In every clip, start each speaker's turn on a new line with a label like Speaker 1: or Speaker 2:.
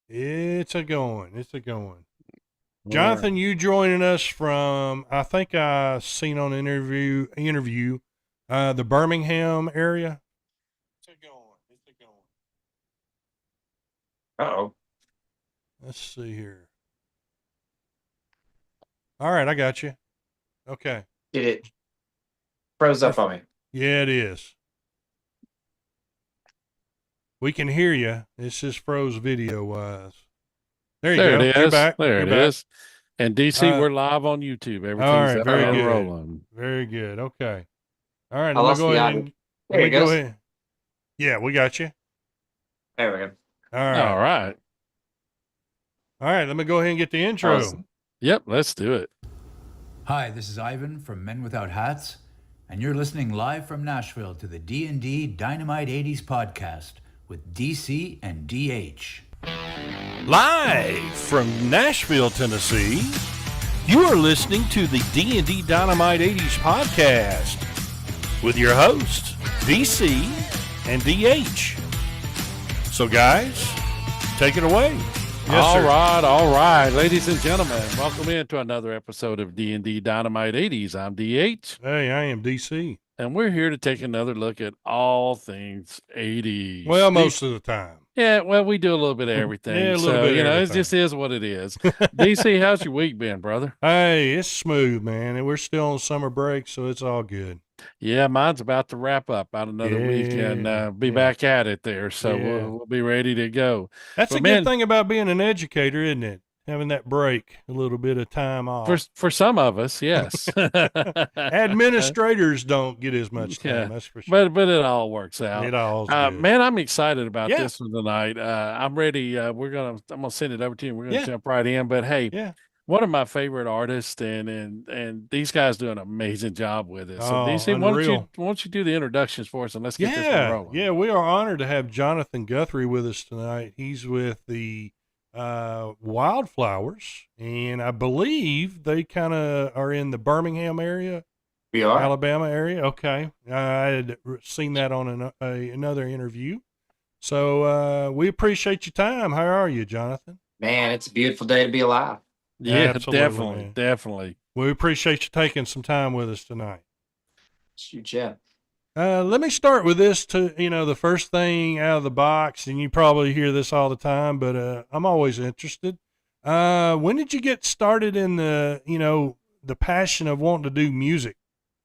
Speaker 1: It's a going. It's a going.
Speaker 2: All
Speaker 1: Jonathan,
Speaker 2: right.
Speaker 1: you joining us from? I think I seen on an interview, the Birmingham area. It's a going. It's a going.
Speaker 2: Uh-oh.
Speaker 1: Let's see here. All right, I got you. Okay,
Speaker 2: Did it froze up
Speaker 1: perfect.
Speaker 2: on me?
Speaker 1: Yeah, it is. We can hear you. It's just froze video wise. There you
Speaker 2: There it
Speaker 1: go. You're
Speaker 2: is.
Speaker 1: back.
Speaker 2: There
Speaker 1: You're
Speaker 2: it
Speaker 1: back.
Speaker 2: is. And DC,
Speaker 1: Uh,
Speaker 2: we're live on YouTube.
Speaker 1: all
Speaker 2: Everything's
Speaker 1: right.
Speaker 2: up
Speaker 1: Very
Speaker 2: and
Speaker 1: good.
Speaker 2: rolling.
Speaker 1: Very good. Okay. All right.
Speaker 2: I
Speaker 1: Let me
Speaker 2: lost
Speaker 1: go
Speaker 2: the
Speaker 1: ahead
Speaker 2: audio.
Speaker 1: and let
Speaker 2: There
Speaker 1: me
Speaker 2: it
Speaker 1: go
Speaker 2: goes.
Speaker 1: ahead. Yeah, we got you.
Speaker 2: There we go.
Speaker 1: All
Speaker 2: All
Speaker 1: right.
Speaker 2: right.
Speaker 1: All right. Let me go ahead and get the intro.
Speaker 2: Awesome. Yep, let's do it.
Speaker 3: Hi, this is Ivan from Men Without Hats, and you're listening live from Nashville to the D&D Dynamite 80s podcast with DC and DH.
Speaker 1: Live from Nashville, Tennessee, you are listening to the D&D Dynamite 80s podcast with your hosts, DC and DH. So, guys, take it away. Yes,
Speaker 2: All
Speaker 1: sir.
Speaker 2: all right, ladies and gentlemen, welcome into another episode of D&D Dynamite 80s. I'm DH,
Speaker 1: Hey, I am DC.
Speaker 2: and we're here to take another look at all things 80s.
Speaker 1: Well, most of the time.
Speaker 2: Yeah, well, we do a little bit of everything.
Speaker 1: Yeah, a little
Speaker 2: So,
Speaker 1: bit of
Speaker 2: it
Speaker 1: everything.
Speaker 2: just is what it is. DC, how's your week been, brother?
Speaker 1: Hey, it's smooth, man. And we're still on summer break, so it's all good.
Speaker 2: Yeah, mine's about to wrap up about another week and be back at it there. So
Speaker 1: Yeah.
Speaker 2: we'll be ready to go.
Speaker 1: That's
Speaker 2: But
Speaker 1: a good
Speaker 2: man,
Speaker 1: thing about being an educator, isn't it? Having that break, a little bit of time off.
Speaker 2: for some of us, yes.
Speaker 1: Administrators don't get as much
Speaker 2: Yeah,
Speaker 1: time, that's for sure.
Speaker 2: but it all works out.
Speaker 1: It all's good.
Speaker 2: Man, I'm excited about
Speaker 1: Yeah.
Speaker 2: this one tonight. I'm ready. I'm gonna send it over to you. And we're gonna
Speaker 1: Yeah.
Speaker 2: jump right in. But hey,
Speaker 1: Yeah.
Speaker 2: one of my favorite artists, and these guys do an amazing job with it. So
Speaker 1: Oh,
Speaker 2: DC,
Speaker 1: unreal.
Speaker 2: why don't you do the introductions for us and let's get this one
Speaker 1: Yeah.
Speaker 2: rolling.
Speaker 1: Yeah. We are honored to have Jonathan Guthrie with us tonight. He's with the WildFlowers, and I believe they kind of are in the Birmingham area.
Speaker 2: We are.
Speaker 1: Alabama area. Okay. I had seen that on another interview. So we appreciate your time. How are you, Jonathan?
Speaker 4: Man, it's a beautiful day to be alive.
Speaker 2: Yeah,
Speaker 1: Absolutely, man.
Speaker 2: definitely.
Speaker 1: We appreciate you taking some time with us tonight.
Speaker 4: Shoot, yeah.
Speaker 1: Let me start with this the first thing out of the box, and you probably hear this all the time, but I'm always interested. When did you get started in the passion of wanting to do music?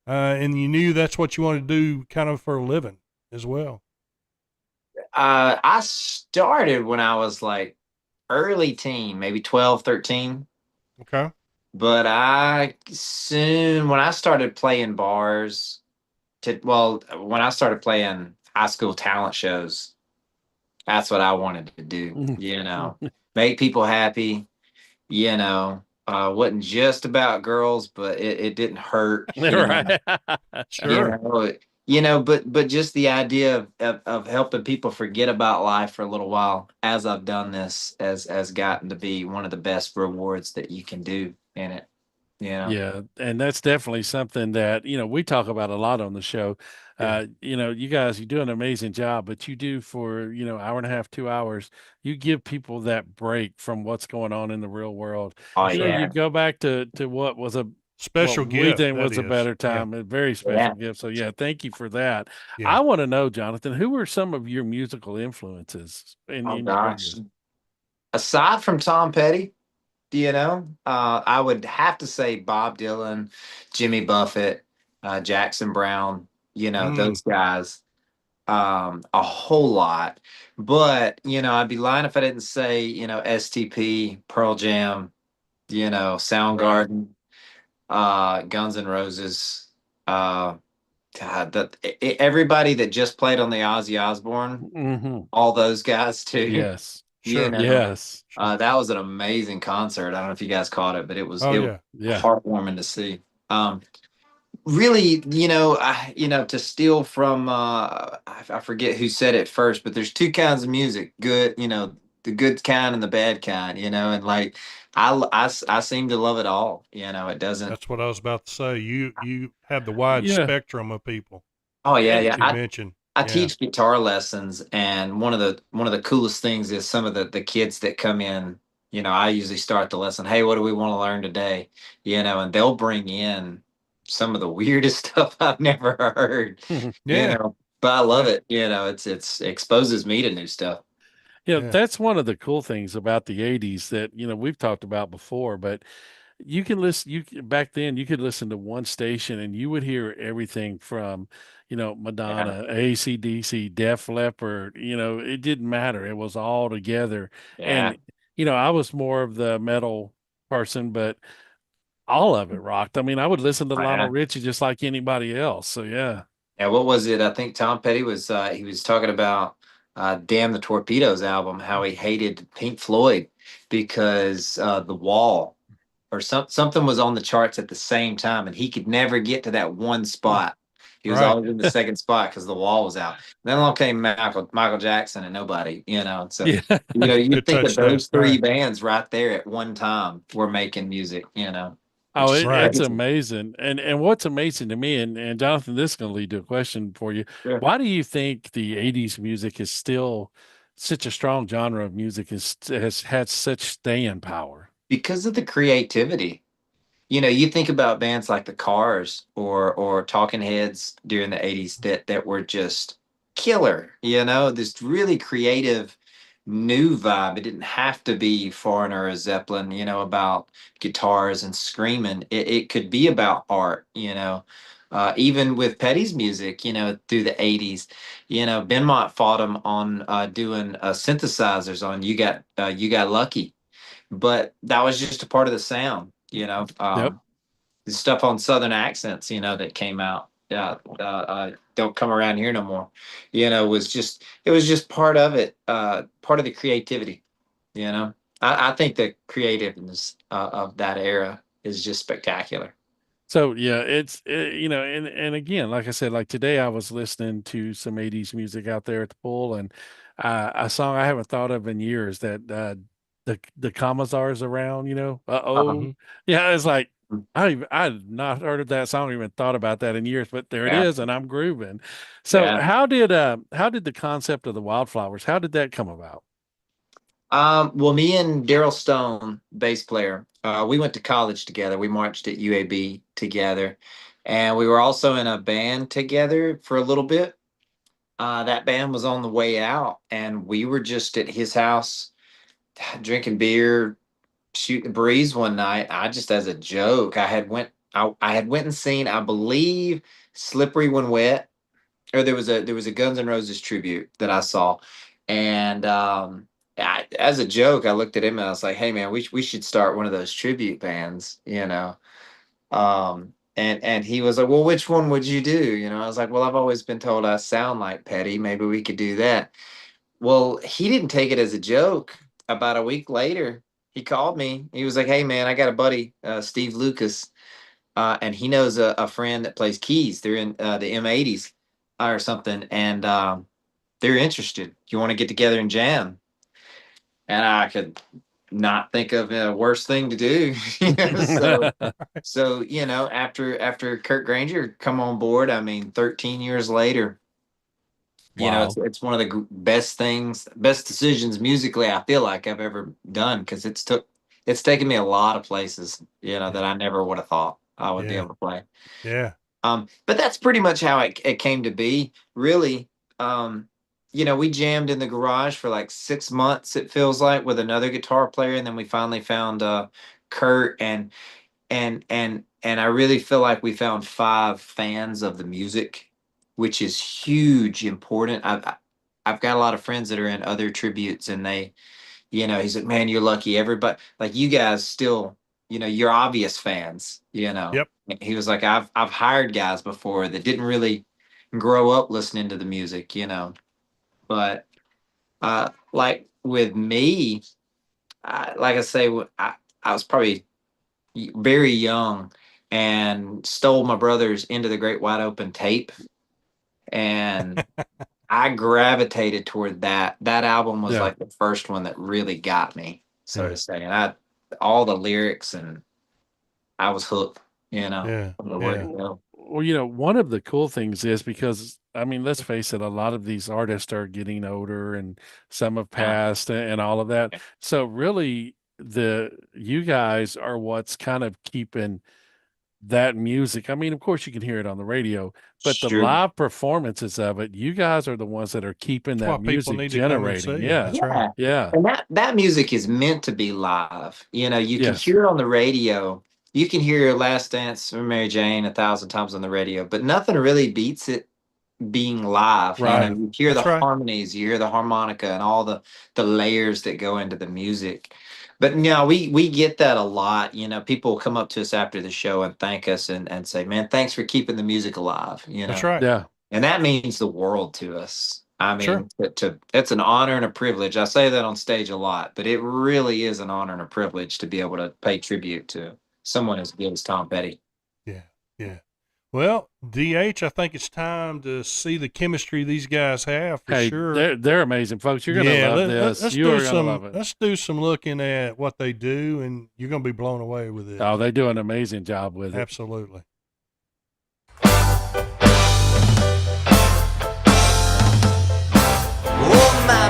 Speaker 1: And you knew that's what you wanted to do kind of for a living as well.
Speaker 4: I started when I was like early teen, maybe 12, 13.
Speaker 1: Okay.
Speaker 4: But when I started playing bars, when I started playing high school talent shows, that's what I wanted to do, make people happy, wasn't just about girls, but it didn't hurt.
Speaker 2: Right.
Speaker 1: Sure.
Speaker 4: But just the idea of helping people forget about life for a little while as I've done this has gotten to be one of the best rewards that you can do in it.
Speaker 2: Yeah, and that's definitely something that we talk about a lot on the show.
Speaker 1: Yeah.
Speaker 2: You guys, you do an amazing job, but you do for hour and a half, 2 hours. You give people that break from what's going on in the real world.
Speaker 4: Oh
Speaker 2: You
Speaker 4: yeah.
Speaker 2: go back to what was a
Speaker 1: Special
Speaker 2: what we
Speaker 1: gift.
Speaker 2: think
Speaker 1: that
Speaker 2: was a
Speaker 1: is.
Speaker 2: better
Speaker 1: Yeah.
Speaker 2: time, a very special gift. So yeah, thank you for that.
Speaker 1: Yeah.
Speaker 2: I want to know, Jonathan, who were some of your musical influences in
Speaker 4: Oh
Speaker 2: your
Speaker 4: gosh.
Speaker 2: career?
Speaker 4: Aside from Tom Petty, I would have to say Bob Dylan, Jimmy Buffett, Jackson Brown, those guys, a whole lot. But, I'd be lying if I didn't say, STP, Pearl Jam, Soundgarden, Guns N' Roses, everybody that just played on the Ozzy Osbourne,
Speaker 2: Mm-hmm.
Speaker 4: all those guys too.
Speaker 2: Yes.
Speaker 1: Sure.
Speaker 2: Yes.
Speaker 4: That was an amazing concert. I don't know if you guys caught it, but it was
Speaker 1: Yeah.
Speaker 4: heartwarming to see. Really, to steal from I forget who said it first, but there's two kinds of music: good, the good kind and the bad kind. And like I seem to love it all. It doesn't.
Speaker 1: That's what I was about to say. You have the wide spectrum of people.
Speaker 4: Oh yeah,
Speaker 1: that
Speaker 4: yeah.
Speaker 1: you mentioned.
Speaker 4: I
Speaker 1: Yeah.
Speaker 4: teach guitar lessons, and one of the coolest things is some of the kids that come in. I usually start the lesson, "Hey, what do we want to learn today?" And they'll bring in some of the weirdest stuff I've never heard.
Speaker 1: Yeah.
Speaker 4: But I love
Speaker 1: Yeah.
Speaker 4: it. It's exposes me to new stuff.
Speaker 1: Yeah.
Speaker 2: That's one of the cool things about the 80s that, we've talked about before, but you can listen back then you could listen to one station and you would hear everything from,
Speaker 4: Yeah,
Speaker 2: Madonna, AC/DC, Def Leppard, it didn't matter. It was all together.
Speaker 4: yeah,
Speaker 2: And, I was more of the metal person, but all of it rocked. I mean, I would listen to Lionel
Speaker 4: yeah.
Speaker 2: Richie just like anybody else. So yeah.
Speaker 4: Yeah, what was it? I think Tom Petty was talking about Damn the Torpedoes album, how he hated Pink Floyd because The Wall or something was on the charts at the same time, and he could never get to that one spot. He was
Speaker 1: Right.
Speaker 4: always in the second spot because The Wall was out. Then along came Michael Jackson and nobody. So
Speaker 2: Yeah.
Speaker 4: you
Speaker 1: Could
Speaker 4: think of
Speaker 1: touch that.
Speaker 4: those three
Speaker 1: Right.
Speaker 4: bands right there at one time were making music, which
Speaker 2: Oh,
Speaker 4: is
Speaker 1: Right.
Speaker 2: it's
Speaker 4: crazy.
Speaker 2: amazing. And what's amazing to me, and Jonathan, this is going to lead to a question for you.
Speaker 4: Sure.
Speaker 2: Why do you think the 80s music is still such a strong genre of music has had such staying power?
Speaker 4: Because of the creativity. You think about bands like the Cars or Talking Heads during the 80s that were just killer, this really creative new vibe. It didn't have to be Foreigner or Zeppelin, about guitars and screaming. It could be about art. Even with Petty's music, through the 80s, Benmont fought him on doing synthesizers on You Got Lucky, but that was just a part of the sound.
Speaker 2: Yep.
Speaker 4: The stuff on Southern accents, that came out. Don't come around here no more. It was just part of it, part of the creativity. You know, I think the creativeness of that era is just spectacular.
Speaker 2: So yeah, and again, like I said, like today I was listening to some 80s music out there at the pool, and a song I haven't thought of in years that the Commissars around,
Speaker 4: Uh-huh.
Speaker 1: Hmm.
Speaker 2: yeah, it's like I've not heard of that song, even thought about that in years, but there it
Speaker 4: Yeah,
Speaker 2: is, and I'm grooving. So
Speaker 4: yeah.
Speaker 2: how did the concept of the Wildflowers, how did that come about?
Speaker 4: Well, me and Daryl Stone, bass player, we went to college together. We marched at UAB together, and we were also in a band together for a little bit. That band was on the way out, and we were just at his house drinking beer, shooting the breeze one night. I just, as a joke, I had went and seen, I believe, Slippery When Wet, or there was a Guns N' Roses tribute that I saw, and as a joke, I looked at him and I was like, "Hey man, we should start one of those tribute bands." And he was like, "Well, which one would you do?" I was like, "Well, I've always been told I sound like Petty. Maybe we could do that." Well, he didn't take it as a joke. About a week later, he called me. He was like, "Hey man, I got a buddy, Steve Lucas, and he knows a friend that plays keys. They're in the M80s or something, and they're interested. You want to get together and jam?" And I could not think of a worse thing to do. So after Kurt Granger come on board, I mean, 13 years later, it's
Speaker 2: Wow.
Speaker 4: it's one of the best decisions musically I feel like I've ever done, because it's taken me a lot of places, that
Speaker 1: Yeah.
Speaker 4: I never would have thought I would be
Speaker 1: Yeah.
Speaker 4: able to play.
Speaker 1: Yeah.
Speaker 4: But that's pretty much how it came to be, really. We jammed in the garage for like 6 months, it feels like, with another guitar player, and then we finally found Kurt, and I really feel like we found five fans of the music, which is huge, important. I've got a lot of friends that are in other tributes, and he's like, "Man, you're lucky. Everybody, like, you guys still, you're obvious fans."
Speaker 1: Yep.
Speaker 4: He was like, I've hired guys before that didn't really grow up listening to the music. But like with me, like I say, I was probably very young and stole my brother's Into the Great Wide Open tape, and I gravitated toward that. That album was
Speaker 2: Yeah.
Speaker 4: like the first one that really got me, so
Speaker 1: Yeah.
Speaker 4: to say. And all the lyrics, and I was hooked,
Speaker 1: Yeah.
Speaker 4: from the word
Speaker 1: Yeah.
Speaker 4: go.
Speaker 2: well, one of the cool things is because I mean, let's face it, a lot of these artists are getting older and some have
Speaker 4: Yeah.
Speaker 2: passed and all of that. So really you guys are what's kind of keeping that music. I mean, of course you can hear it on the radio, but the
Speaker 4: Sure.
Speaker 2: live performances of it, you guys are the ones that are keeping
Speaker 1: That's
Speaker 2: that
Speaker 1: why people
Speaker 2: music
Speaker 1: need to come and
Speaker 2: generating.
Speaker 1: see.
Speaker 2: Yeah.
Speaker 1: That's right.
Speaker 2: Yeah.
Speaker 4: And that music is meant to be live. You can
Speaker 2: Yes.
Speaker 4: hear it on the radio. You can hear Last Dance from Mary Jane 1,000 times on the radio, but nothing really beats it being live.
Speaker 2: Right.
Speaker 4: You hear
Speaker 1: That's
Speaker 4: the
Speaker 1: right.
Speaker 4: harmonies, you hear the harmonica and all the layers that go into the music. But no, we get that a lot. People come up to us after the show and thank us and say, "Man, thanks for keeping the music alive."
Speaker 1: That's right.
Speaker 2: Yeah.
Speaker 4: And that means the world to us. I
Speaker 1: Sure.
Speaker 4: mean, it's an honor and a privilege. I say that on stage a lot, but it really is an honor and a privilege to be able to pay tribute to someone as good as Tom Petty.
Speaker 1: Yeah. Yeah. Well, DH, I think it's time to see the chemistry these guys have for
Speaker 2: Hey,
Speaker 1: sure.
Speaker 2: they're amazing, folks. You're gonna love this.
Speaker 1: Let's
Speaker 2: You
Speaker 1: do
Speaker 2: are gonna
Speaker 1: some.
Speaker 2: love it.
Speaker 1: Let's do some looking at what they do, and you're gonna be blown away with it.
Speaker 2: Oh, they do an amazing job with it.
Speaker 1: Absolutely.
Speaker 5: Oh my,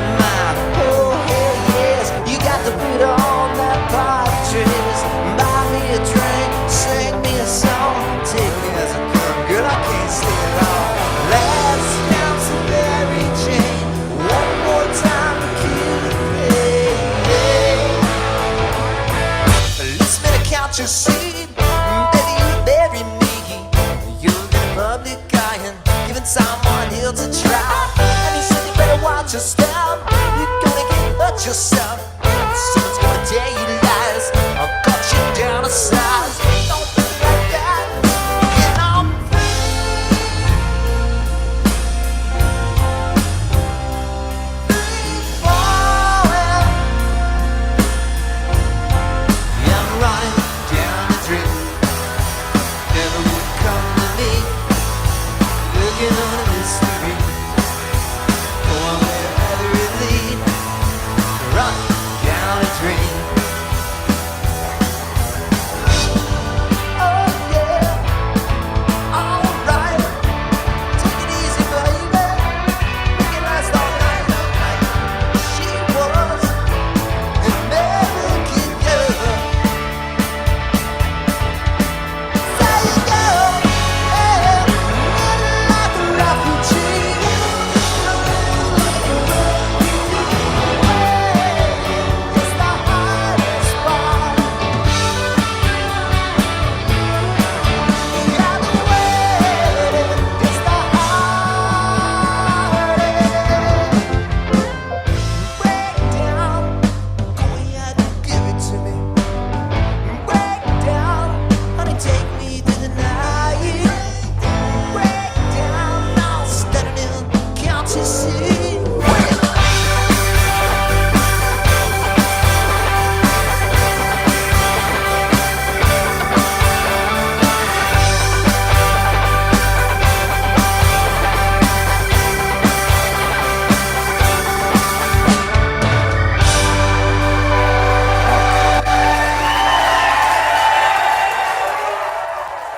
Speaker 5: oh hey yes, you got the beat on that partridge. Buy me a drink, sing me a song, take me as a girl, I can't stay long. Last dance of Mary Jane, one more time to kill the pain. Listen me to count your seed, baby you bury me. You're the public eye and giving someone else a try. Watch your step, you're gonna get hurt yourself. Someone's gonna tell you lies, I'll cut you down to size. Don't be like that, get on falling. Yeah, I'm running down the street, never would come to me, looking on a mystery. Run down a dream. Oh yeah, alright. Take it easy, baby. Make it last all night. She was an American girl. There you go, yeah, living like a refugee.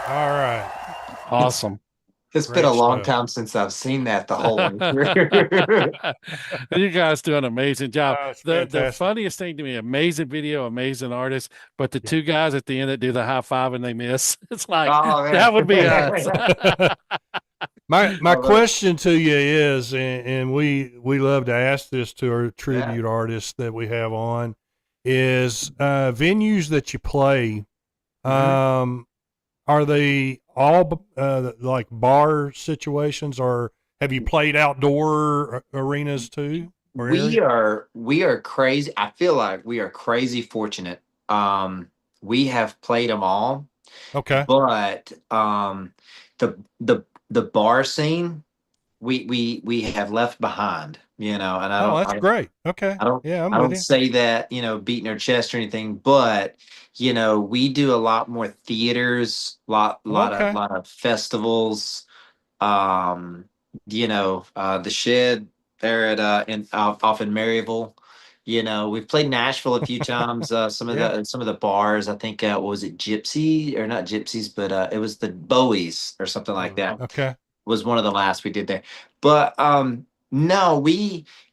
Speaker 1: All right.
Speaker 2: Awesome.
Speaker 4: It's been a
Speaker 1: Great
Speaker 4: long
Speaker 1: stuff.
Speaker 4: time since I've seen that the whole way through.
Speaker 2: You guys do an amazing job.
Speaker 1: Oh, it's
Speaker 2: The
Speaker 1: fantastic.
Speaker 2: funniest thing to me, amazing video, amazing artist, but the two guys at the end that do the high five and they miss. It's like
Speaker 4: Oh, man.
Speaker 2: that would be us.
Speaker 1: My
Speaker 4: Love it.
Speaker 1: question to you is, and we love to ask this to our tribute artists that we have on, is venues that you play. Are they all like bar situations, or have you played outdoor arenas too? Or
Speaker 4: We are crazy. I feel like we are crazy fortunate. We have played them all,
Speaker 1: Okay.
Speaker 4: but the bar scene we have left behind. And
Speaker 1: Oh, that's great. Okay.
Speaker 4: I don't
Speaker 1: Yeah, I'm
Speaker 4: I
Speaker 1: with
Speaker 4: don't
Speaker 1: you.
Speaker 4: say that, beating our chest or anything, but we do a lot more theaters, lot
Speaker 1: Okay.
Speaker 4: of festivals. The Shed there at off in Maryville. You know, we've played Nashville a few times. Some of
Speaker 1: Yeah.
Speaker 4: the bars. I think what was it, Gypsy or not Gypsies, but it was the Bowies or something like that.
Speaker 1: Okay.
Speaker 4: Was one of the last we did there. But no,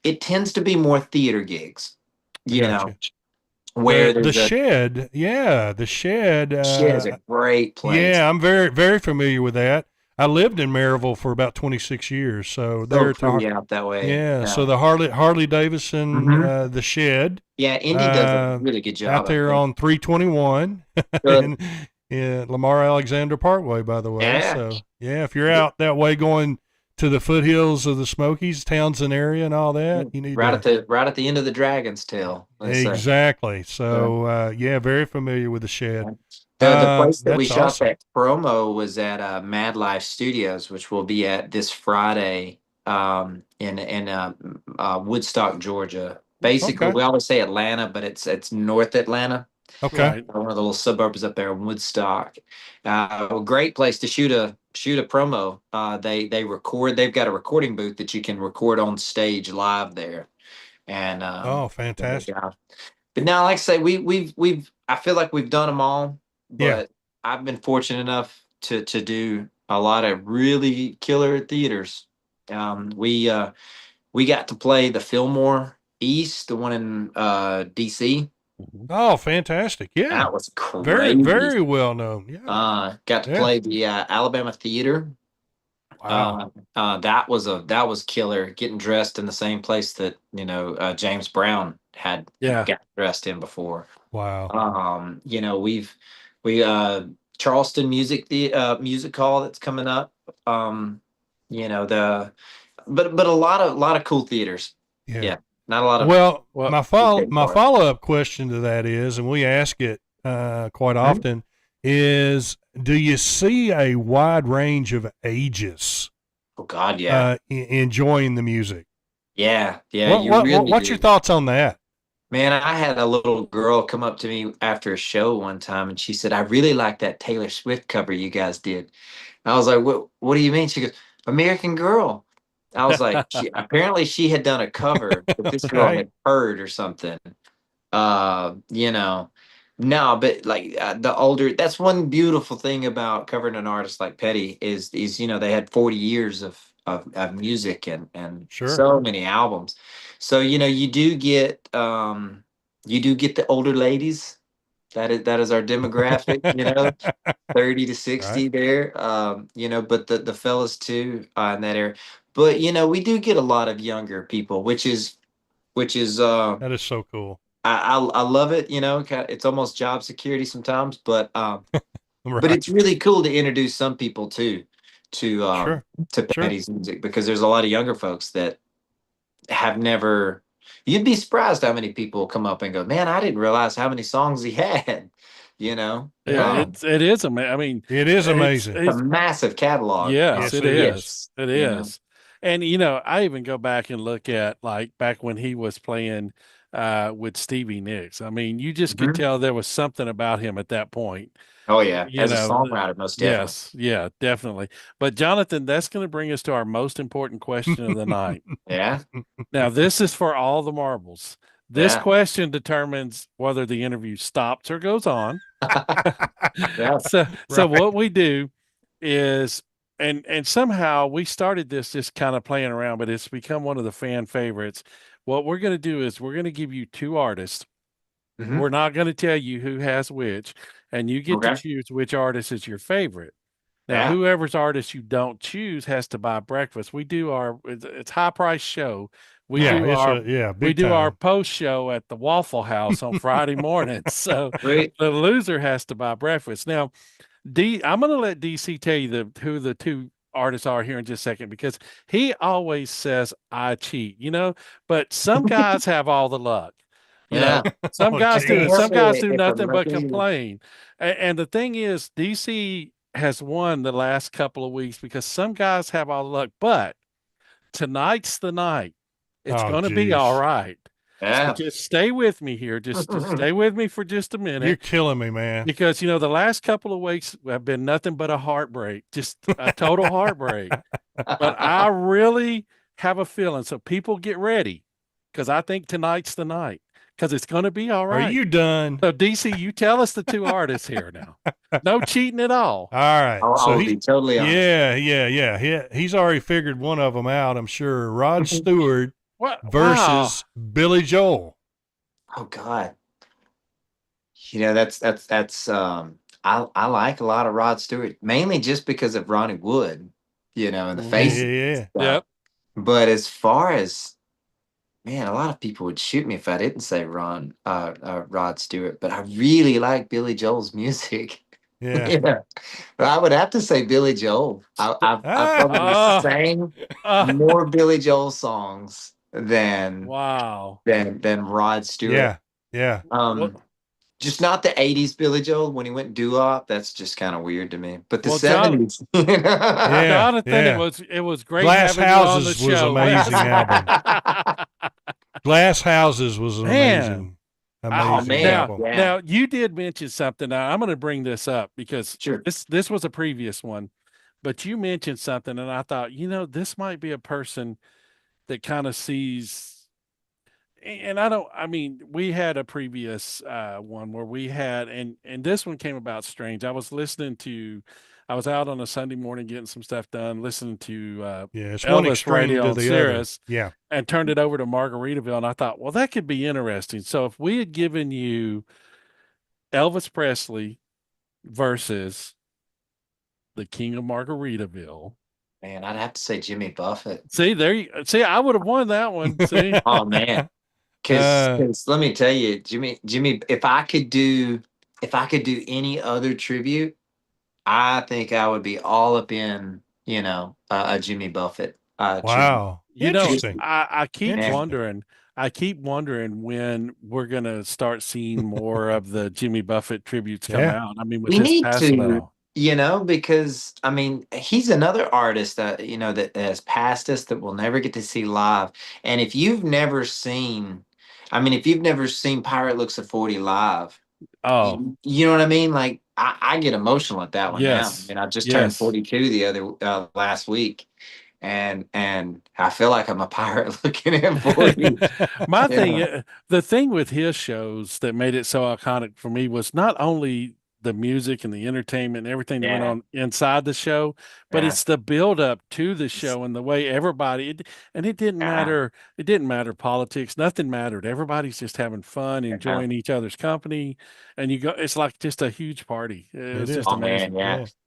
Speaker 4: it tends to be more theater gigs.
Speaker 1: I
Speaker 4: You
Speaker 1: got you.
Speaker 4: know, where
Speaker 1: The
Speaker 4: there's a
Speaker 1: shed, yeah, the shed.
Speaker 4: shit is a great place.
Speaker 1: Yeah, I'm very very familiar with that. I lived in Maryville for about 26 years, so
Speaker 4: So
Speaker 1: they're
Speaker 4: pretty out that way.
Speaker 1: yeah. So the Harley Davidson,
Speaker 4: Mhm.
Speaker 1: the shed,
Speaker 4: Yeah, Indy does a really good job.
Speaker 1: out there on 321
Speaker 4: Good.
Speaker 1: in, in Lamar Alexander Parkway, by the way.
Speaker 4: Yeah.
Speaker 1: So yeah, if you're out that way going to the foothills of the Smokies, Townsend area, and all that, you need
Speaker 4: right
Speaker 1: to.
Speaker 4: at the end of the Dragon's Tail. let's say.
Speaker 1: Exactly. So yeah, very familiar with the shed.
Speaker 4: The place that we
Speaker 1: That's
Speaker 4: shot
Speaker 1: awesome.
Speaker 4: that promo was at Mad Life Studios, which will be at this Friday in Woodstock, Georgia. Basically,
Speaker 1: Okay.
Speaker 4: we always say Atlanta, but it's North Atlanta,
Speaker 1: Okay.
Speaker 2: Right.
Speaker 4: one of the little suburbs up there in Woodstock. A great place to shoot a promo. They record. They've got a recording booth that you can record on stage live there, and
Speaker 1: Oh, fantastic.
Speaker 4: yeah. But now, like I say, we've I feel like we've done them all,
Speaker 1: Yeah.
Speaker 4: but I've been fortunate enough to do a lot of really killer theaters. We got to play the Fillmore East, the one in DC.
Speaker 1: Oh, fantastic. Yeah.
Speaker 4: That was
Speaker 1: Very,
Speaker 4: crazy.
Speaker 1: very well known. Yeah.
Speaker 4: Got to
Speaker 1: Yeah.
Speaker 4: play the Alabama Theater.
Speaker 1: Wow.
Speaker 4: That was killer. Getting dressed in the same place that James Brown had
Speaker 2: Yeah.
Speaker 4: got dressed in before.
Speaker 1: Wow.
Speaker 4: We Charleston Music Hall that's coming up. But a lot of cool theaters.
Speaker 1: Yeah.
Speaker 4: Yeah, not a lot of.
Speaker 1: Well,
Speaker 2: Well,
Speaker 1: my
Speaker 4: okay,
Speaker 1: follow up question to that is, and we ask it quite often, is do you see a wide range of ages
Speaker 4: Oh God, yeah,
Speaker 1: enjoying the music?
Speaker 4: yeah. You really
Speaker 1: What's
Speaker 4: do.
Speaker 1: your thoughts on that?
Speaker 4: Man, I had a little girl come up to me after a show one time, and she said, "I really like that Taylor Swift cover you guys did." I was like, "What do you mean?" She goes, "American Girl." I was like, apparently she had done a cover that this girl
Speaker 1: Right.
Speaker 4: had heard or something. No, but like the older, that's one beautiful thing about covering an artist like Petty is they had 40 years of music and
Speaker 1: Sure.
Speaker 4: so many albums. So you do get the older ladies. That is our demographic, 30 to 60
Speaker 1: Right.
Speaker 4: there. But the fellas too in that area. But we do get a lot of younger people, which is
Speaker 1: That is so cool.
Speaker 4: I love it, it's almost job security sometimes, but
Speaker 1: Right.
Speaker 4: it's really cool to introduce some people to
Speaker 1: Sure. Sure.
Speaker 4: Petty's music, because there's a lot of younger folks that have never. You'd be surprised how many people come up and go, "Man, I didn't realize how many songs he had."
Speaker 2: Yeah,
Speaker 1: Yeah.
Speaker 2: it is amazing. I mean,
Speaker 1: It is amazing.
Speaker 4: It's a massive catalog.
Speaker 2: yes,
Speaker 1: Yes,
Speaker 2: it
Speaker 1: it
Speaker 2: is.
Speaker 1: is.
Speaker 2: It
Speaker 4: You know?
Speaker 2: is. And I even go back and look at like back when he was playing with Stevie Nicks. I mean, you just could
Speaker 4: Mhm.
Speaker 2: tell there was something about him at that point.
Speaker 4: Oh yeah,
Speaker 2: You
Speaker 4: as a
Speaker 2: know,
Speaker 4: songwriter, most definitely.
Speaker 2: yes, yeah, definitely. But Jonathan, that's going to bring us to our most important question of the night.
Speaker 4: Yeah,
Speaker 2: Now, this is for all the marbles. This
Speaker 4: Yeah.
Speaker 2: question determines whether the interview stops or goes on.
Speaker 4: yeah.
Speaker 2: So
Speaker 1: Right.
Speaker 2: what we do is and somehow we started this just kind of playing around, but it's become one of the fan favorites. What we're going to do is we're going to give you two artists.
Speaker 4: Mhm.
Speaker 2: We're not going to tell you who has which, and you get to
Speaker 4: Okay.
Speaker 2: choose which artist is your favorite. Now,
Speaker 4: Yeah.
Speaker 2: whoever's artist you don't choose has to buy breakfast. We do it's high price show. We
Speaker 1: Yeah.
Speaker 2: do
Speaker 1: It's
Speaker 2: our
Speaker 1: big
Speaker 2: we do our
Speaker 1: time.
Speaker 2: post show at the Waffle House on Friday morning. So
Speaker 4: Great.
Speaker 2: the loser has to buy breakfast. Now, I'm going to let DC tell you who the two artists are here in just a second, because he always says I cheat, but some guys have all the luck.
Speaker 4: Yeah.
Speaker 2: Some
Speaker 1: Oh,
Speaker 2: guys do,
Speaker 1: geez.
Speaker 2: and some guys do
Speaker 4: If
Speaker 2: nothing
Speaker 4: I'm
Speaker 2: but
Speaker 4: looking-
Speaker 2: complain. And the thing is, DC has won the last couple of weeks because some guys have all the luck, but tonight's the night. It's
Speaker 1: Oh,
Speaker 2: going to be
Speaker 1: geez.
Speaker 2: all right. So
Speaker 4: Yeah.
Speaker 2: just stay with me here. Just stay with me for just a minute.
Speaker 1: You're killing me, man.
Speaker 2: Because the last couple of weeks have been nothing but a heartbreak, just a total heartbreak. But I really have a feeling, so people get ready, because I think tonight's the night. because it's going to be all
Speaker 1: Are
Speaker 2: right.
Speaker 1: you done?
Speaker 2: So DC, you tell us the two artists here now. No cheating at all.
Speaker 1: All right.
Speaker 4: I'll be totally honest.
Speaker 1: Yeah. He's already figured one of them out, I'm sure. Rod Stewart
Speaker 2: What
Speaker 1: versus Billy Joel.
Speaker 4: Oh God. That's I like a lot of Rod Stewart, mainly just because of Ronnie Wood, and the Faces.
Speaker 1: Yeah.
Speaker 2: Yep.
Speaker 4: But as far as, man, a lot of people would shoot me if I didn't say Rod Stewart, but I really like Billy Joel's music.
Speaker 1: Yeah.
Speaker 4: But I would have to say Billy Joel. I probably sang more Billy Joel songs than Rod Stewart.
Speaker 1: Yeah.
Speaker 4: Just not the 80s Billy Joel when he went doo-wop. That's just kind of weird to me. But the 70s.
Speaker 2: Jonathan, it was great
Speaker 1: Glass
Speaker 2: having
Speaker 1: Houses
Speaker 2: you on the
Speaker 1: was
Speaker 2: show.
Speaker 1: amazing album. Glass Houses was an amazing album.
Speaker 2: Now you did mention something. Now I'm going to bring this up because
Speaker 4: Sure.
Speaker 2: this was a previous one, but you mentioned something, and I thought, this might be a person that kind of sees. And we had a previous one where we had, and this one came about strange. I was out on a Sunday morning getting some stuff done, listening to
Speaker 1: it's one
Speaker 2: Elvis
Speaker 1: extreme
Speaker 2: radio
Speaker 1: to
Speaker 2: on
Speaker 1: the
Speaker 2: Sirius,
Speaker 1: other.
Speaker 2: and turned it over to Margaritaville, and I thought, well, that could be interesting. So if we had given you Elvis Presley versus the King of Margaritaville,
Speaker 4: man, I'd have to say Jimmy Buffett.
Speaker 2: See, I would have won that one. See,
Speaker 4: oh man. Because let me tell you, Jimmy, if I could do any other tribute, I think I would be all up in, a Jimmy Buffett.
Speaker 1: Wow. Interesting.
Speaker 2: I keep wondering. I keep wondering when we're gonna start seeing more of the Jimmy Buffett tributes come out. I mean, with
Speaker 4: we need
Speaker 2: to,
Speaker 4: because he's another artist that that has passed us that we'll never get to see live. And if you've never seen Pirate Looks at 40 live, you know what I mean? Like I get emotional at that one now. I just turned 42 the other last week. And I feel like I'm a pirate looking at 40.
Speaker 2: The thing with his shows that made it so iconic for me was not only the music and the entertainment and everything that went on inside the show, but it's the build up to the show and the way everybody, and it didn't matter. It didn't matter politics. Nothing mattered. Everybody's just having fun, enjoying each other's company. And it's like just a huge party. It's just amazing.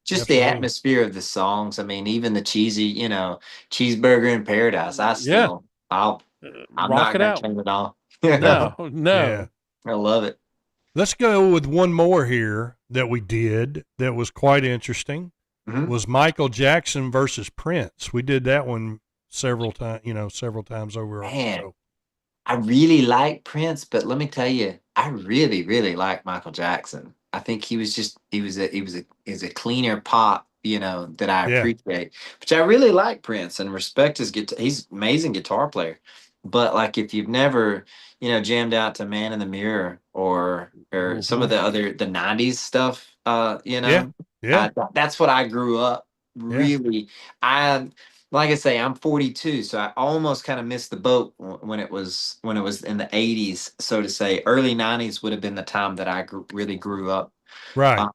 Speaker 4: Just absolutely. The atmosphere of the songs. I mean, even the cheesy, Cheeseburger in Paradise. I'm not going to turn it off.
Speaker 2: No.
Speaker 4: I love it.
Speaker 1: Let's go with one more here that we did that was quite interesting. Was Michael Jackson versus Prince. We did that one several times over.
Speaker 4: Man, I really like Prince, but let me tell you, I really, really like Michael Jackson. I think he was a cleaner pop, that I appreciate. But I really like Prince and respect his guitar. He's an amazing guitar player. But like if you've never, jammed out to Man in the Mirror or some of the 90s stuff, that's what I grew up really. Like I say, I'm 42, so I almost kind of missed the boat when it was in the 80s, so to say. Early 90s would have been the time that I really grew up.
Speaker 1: Right.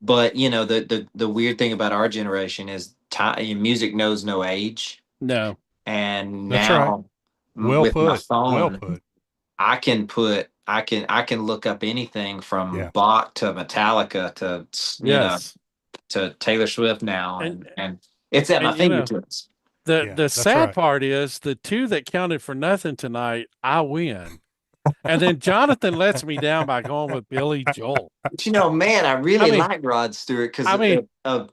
Speaker 4: But the weird thing about our generation is music knows no age.
Speaker 2: No.
Speaker 4: And
Speaker 1: that's
Speaker 4: now,
Speaker 1: my phone, I can look up anything from Bach to Metallica to Taylor Swift now, and it's at my fingertips.
Speaker 2: The sad part is the two that counted for nothing tonight, I win. And then Jonathan lets me down by going with Billy Joel.
Speaker 4: But man, I really like Rod Stewart because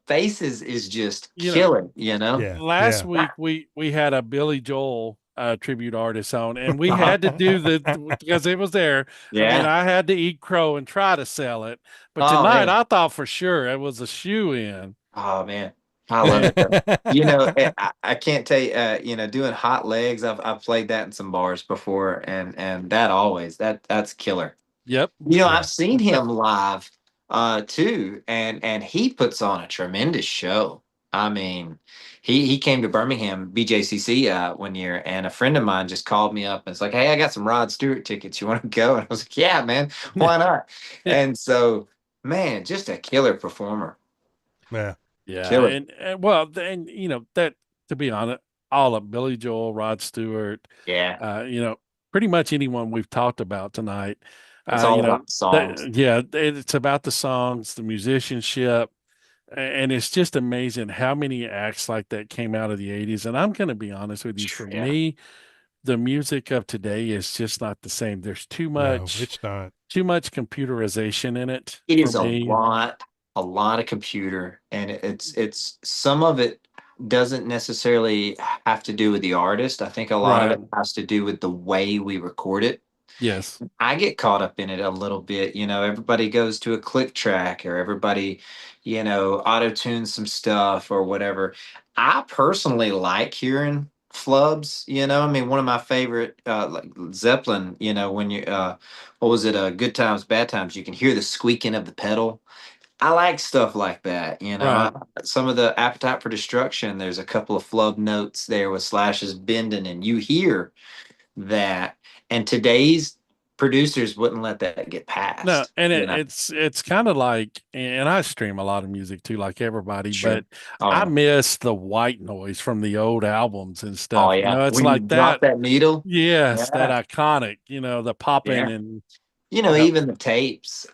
Speaker 4: Faces is just killer.
Speaker 2: Last week we had a Billy Joel tribute artist on, and we had to do because it was there. I had to eat crow and try to sell it. But tonight I thought for sure it was a shoe in.
Speaker 4: Oh man. I love it. I can't tell you, doing Hot Legs, I've played that in some bars before, and that's killer.
Speaker 2: Yep.
Speaker 4: I've seen him live too, and he puts on a tremendous show. I mean, he came to Birmingham BJCC 1 year, and a friend of mine just called me up and it's like, "Hey, I got some Rod Stewart tickets. You want to go?" And I was like, "Yeah, man, why not?"
Speaker 2: Yeah.
Speaker 4: And so, man, just a killer performer.
Speaker 1: Yeah.
Speaker 2: Yeah,
Speaker 4: Killer.
Speaker 2: and well, and that, to be honest, all of Billy Joel, Rod Stewart,
Speaker 4: Yeah,
Speaker 2: pretty much anyone we've talked about tonight,
Speaker 4: it's
Speaker 2: uh,
Speaker 4: all
Speaker 2: you know,
Speaker 4: about the songs.
Speaker 2: yeah, it's about the songs, the musicianship, and it's just amazing how many acts like that came out of the '80s. And I'm going to be honest with you, for
Speaker 4: Yeah,
Speaker 2: me, the music of today is just not the same. There's
Speaker 1: No, it's not.
Speaker 2: too much computerization in it
Speaker 4: it
Speaker 2: for
Speaker 4: is
Speaker 2: me.
Speaker 4: a lot of computer, and it's some of it doesn't necessarily have to do with the artist. I think a lot of
Speaker 2: Right.
Speaker 4: it has to do with the way we record it.
Speaker 2: Yes.
Speaker 4: I get caught up in it a little bit. Everybody goes to a click track, or everybody, auto tunes some stuff or whatever. I personally like hearing flubs. I mean, one of my favorite, like Zeppelin. When what was it? Good Times, Bad Times. You can hear the squeaking of the pedal. I like stuff like that.
Speaker 2: Right.
Speaker 4: Some of the Appetite for Destruction. There's a couple of flub notes there with Slash's bending, and you hear that, and today's producers wouldn't let that get
Speaker 2: No,
Speaker 4: past.
Speaker 2: and it's kind of like, and I stream a lot of music too, like everybody,
Speaker 4: Sure.
Speaker 2: but
Speaker 4: Oh
Speaker 2: I
Speaker 4: yeah.
Speaker 2: miss the white noise from the old albums and
Speaker 4: Oh
Speaker 2: stuff.
Speaker 4: yeah.
Speaker 2: It's
Speaker 4: When you
Speaker 2: like
Speaker 4: drop
Speaker 2: that.
Speaker 4: that needle.
Speaker 2: Yes, that
Speaker 4: Yeah.
Speaker 2: iconic, the popping
Speaker 4: Yeah.
Speaker 2: and uh,
Speaker 4: Even the tapes.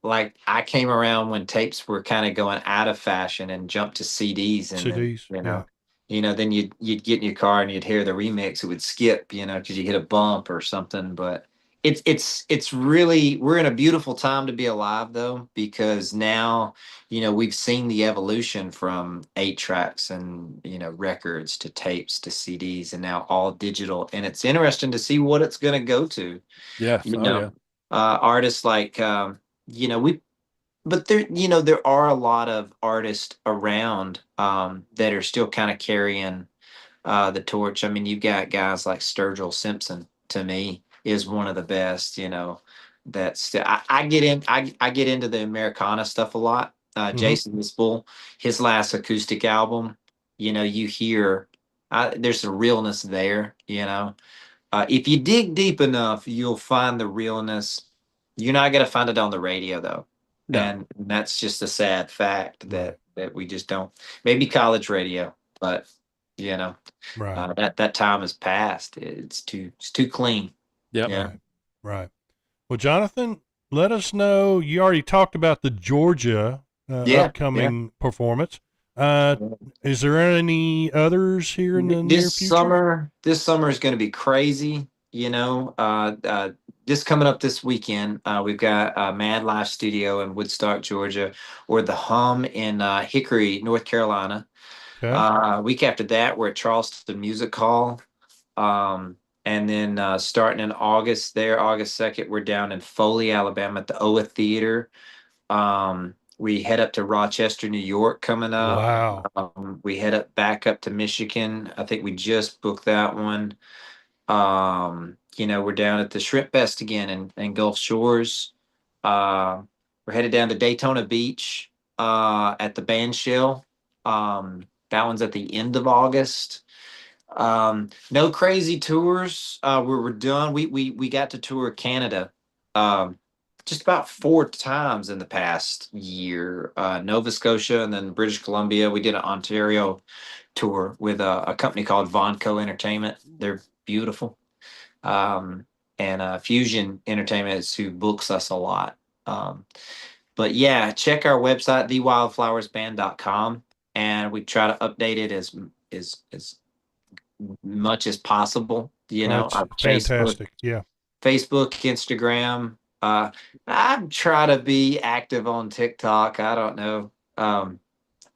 Speaker 4: Like I came around when tapes were kind of going out of fashion and jumped to CDs, and then
Speaker 1: CDs. Yeah.
Speaker 4: then you'd get in your car and you'd hear the remix. It would skip, because you hit a bump or something. But it's really, we're in a beautiful time to be alive though, because now we've seen the evolution from 8 tracks and records to tapes to CDs, and now all digital. And it's interesting to see what it's going to go to.
Speaker 2: yes,
Speaker 4: You
Speaker 2: oh
Speaker 4: know,
Speaker 2: yeah,
Speaker 4: artists like we but there are a lot of artists around that are still kind of carrying the torch. I mean, you've got guys like Sturgill Simpson. To me, is one of the best. That's I get into the Americana stuff a lot.
Speaker 1: Hmm.
Speaker 4: Jason Isbell, his last acoustic album. You hear there's a realness there. If you dig deep enough, you'll find the realness. You're not going to find it on the radio, though,
Speaker 2: no,
Speaker 4: and that's just a sad fact
Speaker 1: Right.
Speaker 4: that we just don't. Maybe college radio, but you know
Speaker 1: Right.
Speaker 4: that time has passed. It's too clean.
Speaker 2: yep,
Speaker 4: Yeah,
Speaker 1: Right. Right. Well, Jonathan, let us know. You already talked about the Georgia
Speaker 4: yeah, yeah.
Speaker 1: upcoming performance. Uh, is there any others here in the near
Speaker 4: This
Speaker 1: future?
Speaker 4: summer is going to be crazy. This coming up this weekend, we've got Mad Live Studio in Woodstock, Georgia, or the Hum in Hickory, North Carolina.
Speaker 1: Okay.
Speaker 4: Week after that, we're at Charleston Music Hall. And then starting in August, August 2nd, we're down in Foley, Alabama at the OA Theater. We head up to Rochester, New York coming up.
Speaker 1: Wow.
Speaker 4: We head back up to Michigan. I think we just booked that one. We're down at the Shrimp Fest again in Gulf Shores. We're headed down to Daytona Beach at the Band Shell. That one's at the end of August. No crazy tours. We're done. We got to tour Canada just about 4 times in the past year. Nova Scotia and then British Columbia. We did an Ontario tour with a company called Vonco Entertainment. They're beautiful. And Fusion Entertainment is who books us a lot. But yeah, check our website, thewildflowersband.com, and we try to update it as much as possible.
Speaker 1: That's
Speaker 4: Our
Speaker 1: fantastic. Yeah.
Speaker 4: Facebook, Instagram. I try to be active on TikTok. I don't know.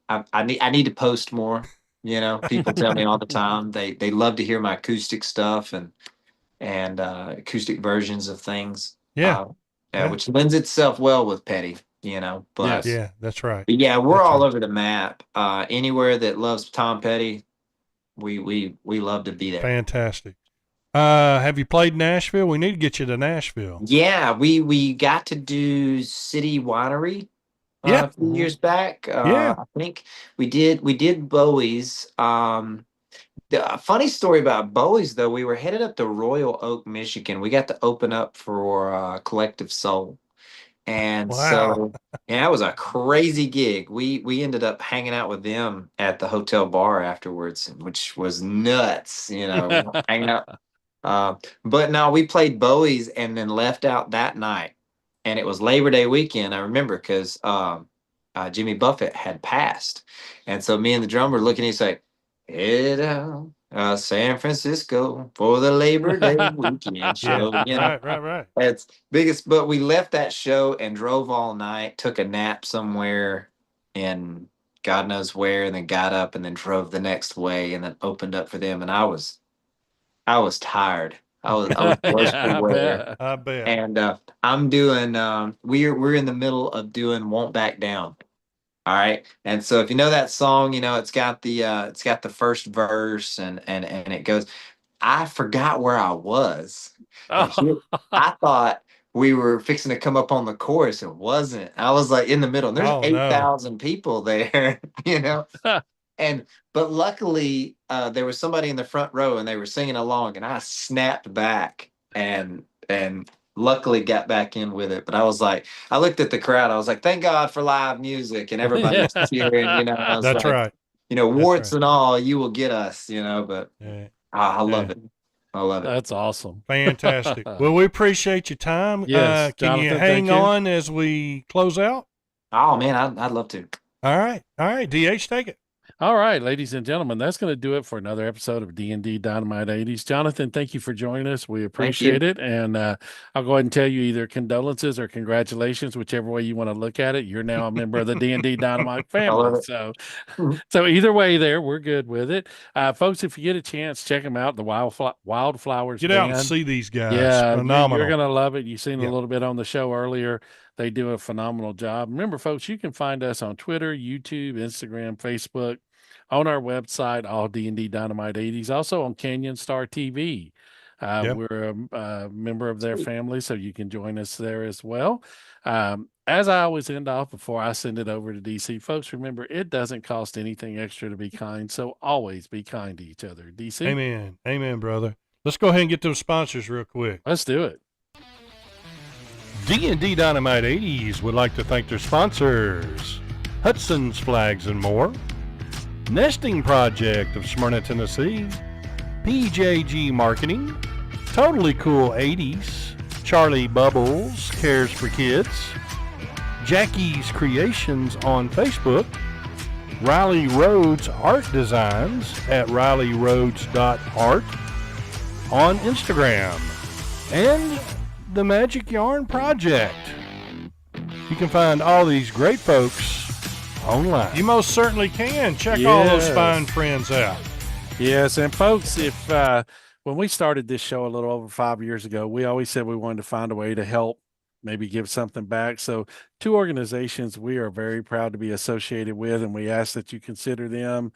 Speaker 4: I need to post more. People tell me all the time they love to hear my acoustic stuff and acoustic versions of things.
Speaker 1: Yeah. Yeah.
Speaker 4: Which lends itself well with Petty. But
Speaker 2: yes,
Speaker 1: Yeah. That's right.
Speaker 4: yeah, we're
Speaker 1: That's
Speaker 4: all
Speaker 1: right.
Speaker 4: over the map. Anywhere that loves Tom Petty, we love to be there.
Speaker 1: Fantastic. Have you played Nashville? We need to get you to Nashville.
Speaker 4: Yeah, we got to do City Winery
Speaker 1: Yeah.
Speaker 4: a few years back.
Speaker 1: Yeah.
Speaker 4: I think we did Bowie's. The funny story about Bowie's though, we were headed up to Royal Oak, Michigan. We got to open up for Collective Soul. And
Speaker 1: Wow.
Speaker 4: so, yeah, it was a crazy gig. We ended up hanging out with them at the hotel bar afterwards, which was nuts, hanging out. Uh, but no, we played Bowie's and then left out that night. And it was Labor Day weekend. I remember because Jimmy Buffett had passed. And so me and the drummer looking at each like, head out San Francisco for the Labor Day weekend
Speaker 1: Yeah.
Speaker 4: show.
Speaker 1: Right.
Speaker 4: It's biggest, but we left that show and drove all night, took a nap somewhere in God knows where, and then got up and then drove the next way and then opened up for them. And I was tired. I was worse for
Speaker 2: I
Speaker 4: wear.
Speaker 2: bet.
Speaker 1: I bet.
Speaker 4: And I'm doing we're in the middle of doing Won't Back Down. All right. And so if you know that song, it's got the first verse and it goes, I forgot where I was. And I thought we were fixing to come up on the chorus. It wasn't. I was like in the middle. And there's
Speaker 1: Oh, no.
Speaker 4: 8,000 people there, And but luckily there was somebody in the front row and they were singing along and I snapped back and luckily got back in with it. But I looked at the crowd. I was like, thank God for live music and everybody was cheering, I was
Speaker 1: That's
Speaker 4: like,
Speaker 1: right.
Speaker 4: warts
Speaker 1: right.
Speaker 4: and all, you will get us, but
Speaker 1: Yeah.
Speaker 4: I love
Speaker 1: Yeah.
Speaker 4: it. I love it.
Speaker 2: That's awesome.
Speaker 1: Fantastic. Well, we appreciate your time.
Speaker 2: Yes,
Speaker 1: Can you
Speaker 2: Jonathan,
Speaker 1: hang
Speaker 2: thank you.
Speaker 1: on as we close out?
Speaker 4: Oh man, I'd love to.
Speaker 1: All right. DH, take it.
Speaker 2: All right, ladies and gentlemen, that's going to do it for another episode of D&D Dynamite 80s. Jonathan, thank you for joining us. We appreciate it. And I'll go ahead and tell you either condolences or congratulations, whichever way you want to look at it. You're now a member of the D&D Dynamite family. So either way there, we're good with it. Folks, if you get a chance, check them out, the WildFlowers
Speaker 1: Get
Speaker 2: band.
Speaker 1: out and see these guys.
Speaker 2: Yeah,
Speaker 1: Phenomenal.
Speaker 2: you're going to love it. You've seen
Speaker 1: Yeah.
Speaker 2: a little bit on the show earlier. They do a phenomenal job. Remember, folks, you can find us on Twitter, YouTube, Instagram, Facebook, on our website, all D&D Dynamite 80s, also on Canyon Star TV.
Speaker 1: Yep.
Speaker 2: We're a member of their family, so you can join us there as well. As I always end off before I send it over to DC, folks, remember, it doesn't cost anything extra to be kind, so always be kind to each other. DC?
Speaker 1: Amen, brother. Let's go ahead and get those sponsors real quick.
Speaker 2: Let's do it.
Speaker 1: D&D Dynamite 80s would like to thank their sponsors, Hudson's Flags and More, Nesting Project of Smyrna, Tennessee, PJG Marketing, Totally Cool 80s, Charlie Bubbles Cares for Kids, Jackie's Creations on Facebook, Riley Rhodes Art Designs at RileyRhodes.art on Instagram, and the Magic Yarn Project. You can find all these great folks online. You most certainly can. Check all those
Speaker 2: Yes.
Speaker 1: fine friends out.
Speaker 2: Yes, and folks, if when we started this show a little over 5 years ago, we always said we wanted to find a way to help, maybe give something back. So 2 organizations we are very proud to be associated with, and we ask that you consider them,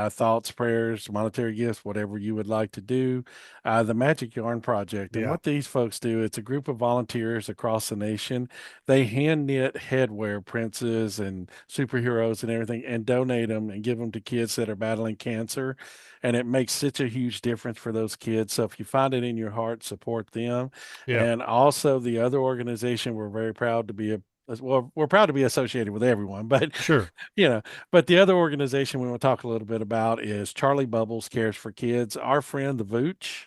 Speaker 2: thoughts, prayers, monetary gifts, whatever you would like to do. The Magic Yarn Project, and
Speaker 1: Yeah.
Speaker 2: what these folks do, it's a group of volunteers across the nation. They hand knit headwear, princes and superheroes and everything, and donate them and give them to kids that are battling cancer. And it makes such a huge difference for those kids. So if you find it in your heart, support them.
Speaker 1: Yeah.
Speaker 2: And also the other organization we're very proud to be we're proud to be associated with everyone, but
Speaker 1: Sure.
Speaker 2: but the other organization we want to talk a little bit about is Charlie Bubbles Cares for Kids. Our friend the Vooch.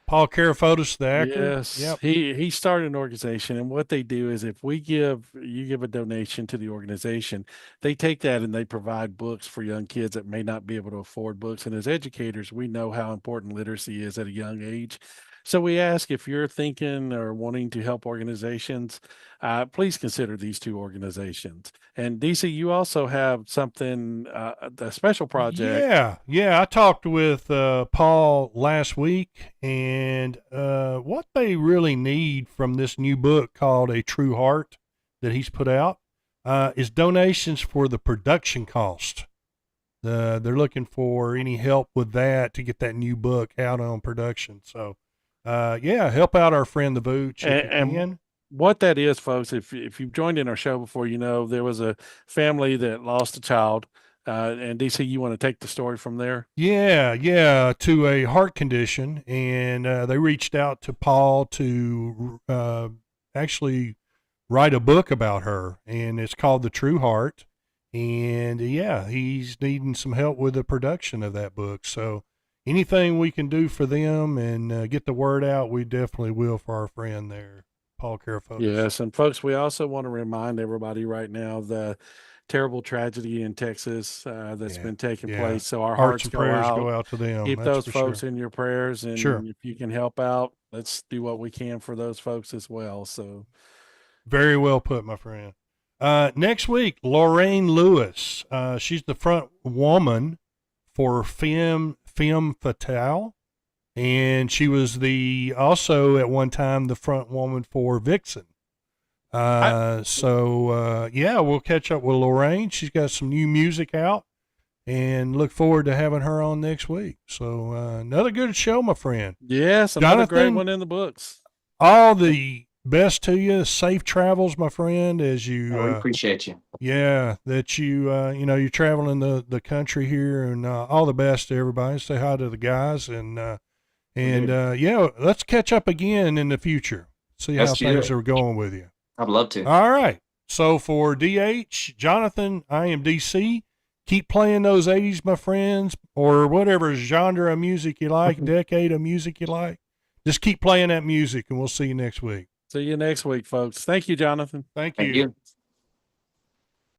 Speaker 1: Paul Carafotis, the actor.
Speaker 2: Yes,
Speaker 1: Yep.
Speaker 2: he started an organization, and what they do is if you give a donation to the organization, they take that and they provide books for young kids that may not be able to afford books. And as educators, we know how important literacy is at a young age. So we ask, if you're thinking or wanting to help organizations, please consider these 2 organizations. And DC, you also have something, a special project.
Speaker 1: Yeah. I talked with Paul last week, and what they really need from this new book called A True Heart that he's put out is donations for the production cost. They're looking for any help with that to get that new book out on production. So, help out our friend the Vooch if you can.
Speaker 2: what that is, folks, if you've joined in our show before, you know there was a family that lost a child. And DC, you want to take the story from there?
Speaker 1: Yeah, to a heart condition, and they reached out to Paul to actually write a book about her, and it's called The True Heart. And yeah, he's needing some help with the production of that book. So anything we can do for them and get the word out, we definitely will for our friend there, Paul Carafotis.
Speaker 2: Yes, and folks, we also want to remind everybody right now the terrible tragedy in Texas that's been taking place. So our hearts
Speaker 1: and prayers go out to them.
Speaker 2: Keep those folks in your prayers, and
Speaker 1: Sure.
Speaker 2: if you can help out, let's do what we can for those folks as well. So
Speaker 1: very well put, my friend. Next week, Lorraine Lewis. She's the front woman for Femme Fatale, and she was also at one time the front woman for Vixen. We'll catch up with Lorraine. She's got some new music out, and look forward to having her on next week. So another good show, my friend.
Speaker 2: Yes, another great one in the books.
Speaker 1: All the best to you. Safe travels, my friend, as you
Speaker 4: we appreciate you.
Speaker 1: Yeah, that you're traveling the country here, and all the best to everybody. Say hi to the guys, and let's catch up again in the future. See how things are going with you.
Speaker 4: I'd love to.
Speaker 1: All right. So for DH, Jonathan, I am DC. Keep playing those 80s, my friends, or whatever genre of music you like, decade of music you like. Just keep playing that music, and we'll see you next week.
Speaker 2: See you next week, folks. Thank you, Jonathan.
Speaker 1: Thank you.